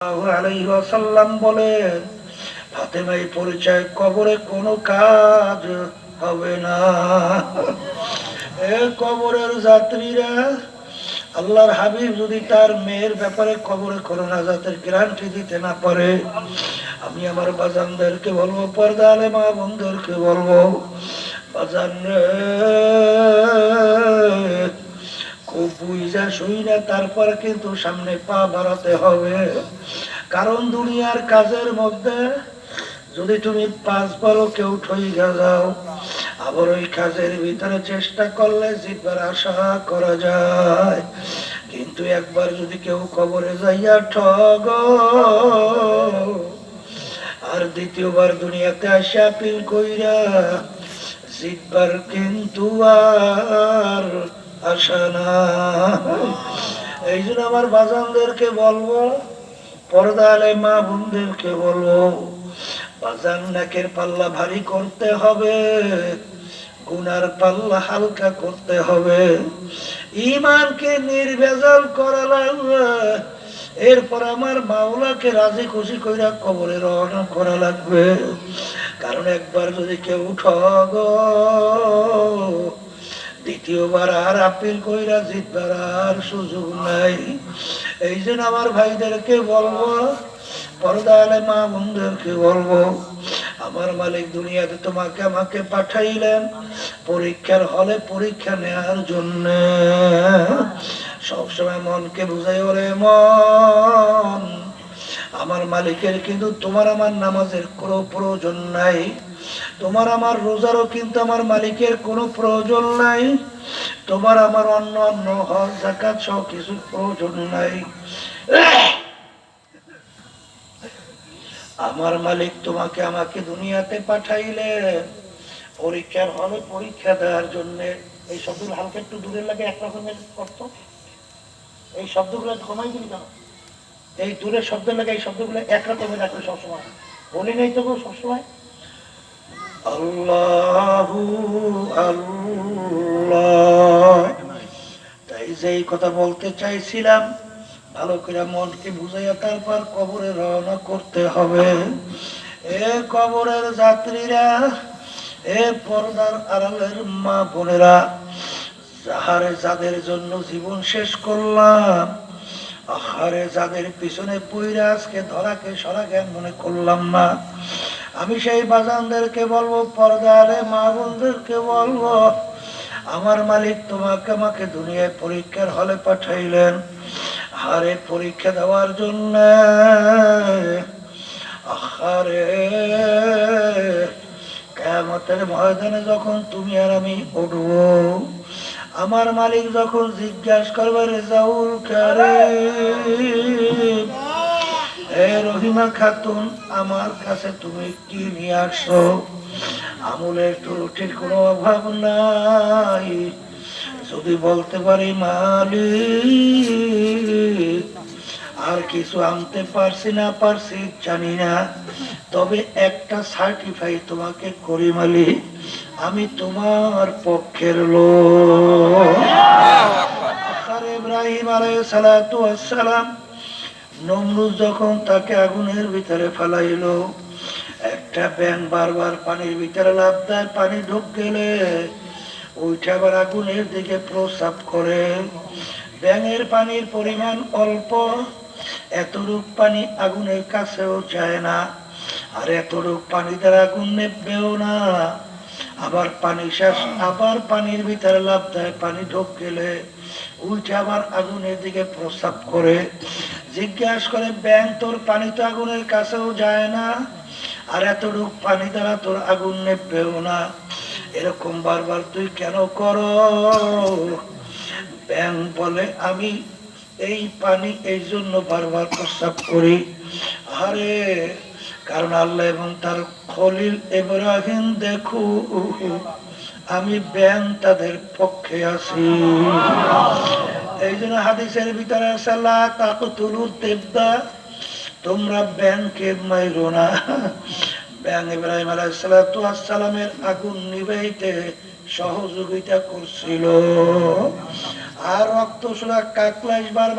আলাইহি ওয়াসাল্লাম বলেন, ফাতেমার পরিচয় কবরে কোনো কাজ হবে না। এ কবরের যাত্রীরা, আল্লাহর হাবিব যদি তার মেয়ের ব্যাপারে কবরে কোনো নাজাতের গ্যারান্টি দিতে না পারে, আমি আমার বাজানদেরকে বলবো, পর্দা আলে মা বোনদেরকে বলবো, বাজান রে, খুব বুঝা শুই না, তারপর কিন্তু সামনে পা বাড়াতে হবে। কারণ দুনিয়ার কাজের মধ্যে যদি তুমি 5 বারও কেউ ঠইগা যাও, আবার ওই কাজের ভিতরে চেষ্টা করলে জিতবার আশা করা যায়। কিন্তু একবার যদি কেউ কবরে যাইয়া ঠগ, আর দ্বিতীয়বার দুনিয়াতে আসা আপিল কইরা জিতবার কিন্তু আর আশা না। এই জন্য আমার বাজানদেরকে বলবো, পর্দা আলে মা বোনদেরকে বলবো, বাজান নাকের পাল্লা ভারী করতে হবে, গুনার পাল্লা হালকা করতে হবে, ঈমানকে নির্ভেজাল করা লাগবে। এরপর আমার মাওলাকে রাজি খুশি কইরা কবরে রওনা করা লাগবে। কারণ একবার যদি কেউ ঠগ, দ্বিতীয়বার আর আপিল কইরা জিতবার আর সুযোগ নাই। এই জন্য আমার ভাইদেরকে বলবো, পর্দা আলে মা বোনদেরকে বলবো, আমার মালিক দুনিয়াতে তোমাকে আমাকে পাঠাইলেন পরীক্ষার হলে পরীক্ষা নেওয়ার জন্য। সবসময় মনকে বুঝাই, ওরে মন, আমার মালিকের কিন্তু তোমার আমার নামাজের কোনো প্রয়োজন নাই, তোমার আমার রোজারও কিন্তু আমার মালিকের কোনো প্রয়োজন নাই, তোমার আমার অন্য অন্য হজ যাকাত সহ কিছু প্রয়োজন নাই। আমার মালিক তোমাকে আমাকে দুনিয়াতে পাঠাইলে পরীক্ষার হলে পরীক্ষা দেওয়ার জন্য। এই শব্দগুলো হালকা একটু দূরে লাগে, একরকমের অর্থ। এই শব্দগুলো কমাই দিবি কেন? এই দূরের শব্দ লাগে, এই শব্দগুলো একরকমের রাখবে সবসময়। বলি নাই তো সবসময় আল্লাহু আল্লাহ। তাই যেই কথা বলতে চাইছিলাম, ভালো করে মনকে বুঝাইয়া তারপর কবরে রওনা করতে হবে। এ কবরের যাত্রীরা, এ পর্দার আড়ালের মা বোনেরা, যাহারে যাদের জন্য জীবন শেষ করলাম, আহারে যাদের পিছনে পইরা আজকে ধরাকে সরা জ্ঞান মনে করলাম না, আমি সেই বাজানদেরকে বলবো, পর্দা আলে মা বোনদেরকে বলবো, আমার মালিক তোমাকে আমাকে দুনিয়ায় পরীক্ষার হলে পাঠাইলেন, আরে পরীক্ষা দেওয়ার জন্য। আহারে কিয়ামতের ময়দানে যখন তুমি আর আমি উঠবো, আমার মালিক যখন জিজ্ঞাসা করবে, রেজাউল কারীম, এ রহিমা খাতুন, আমার কাছে তুমি কি নিয়ে আসো? আমলের ত্রুটির কোনো অভাব নাই। যদি বলতে পারি, মালিক আর কিছু আনতে পারছি না পারছি জানি না, তবে একটা সার্টিফাই তোমাকে করি মালিক, আমি তোমার পক্ষের লোক। ইব্রাহিম আলাইহিস সালাতু ওয়াস সালাম, নমরুদ যখন তাকে আগুনের ভিতরে ফেলাইলো, একটা ব্যাঙ বারবার পানির ভিতরে লাফ দেয়, পানি ঢুক গেলে ওইটা আবার আগুনের দিকে প্রস্রাব করে। ব্যাঙের পানির পরিমাণ অল্প, এতটুক পানি আগুনের কাছেও যায় না, আর এতটুক পানি দ্বারা আগুন নেবেও না। আবার পানি শেষ, আবার পানির ভিতরে লাফ দেয়, পানি ঢুক গেলে উল্টে আবার আগুনের দিকে প্রস্রাব করে। জিজ্ঞাসা করে, ব্যাঙ তোর পানি তো আগুনের কাছেও যায় না, আর এতটুক পানি দ্বারা তোর আগুন নেবেও না, এরকম বারবার তুই কেন করো? ব্যাঙ বলে, আমি এই পানি এই জন্য বারবার প্রস্রাব করি, আরে কারণ আল্লাহ এবং তার খলিল ইব্রাহিম দেখু আমি ব্যাঙ তাদের পক্ষে আছি। এই জন্য হাদিসের ভিতরে আছে, লা তাকতুলুদ দিবদা, তোমরা ব্যাঙকে মাইরো না। ব্যাঙ ইব্রাহিম আলাইহিস সালাতু ওয়াস সালামের আগুন নিভাইতে সহযোগিতা করছিল, আর রক্ত সোনা কাকলাইশ বারবার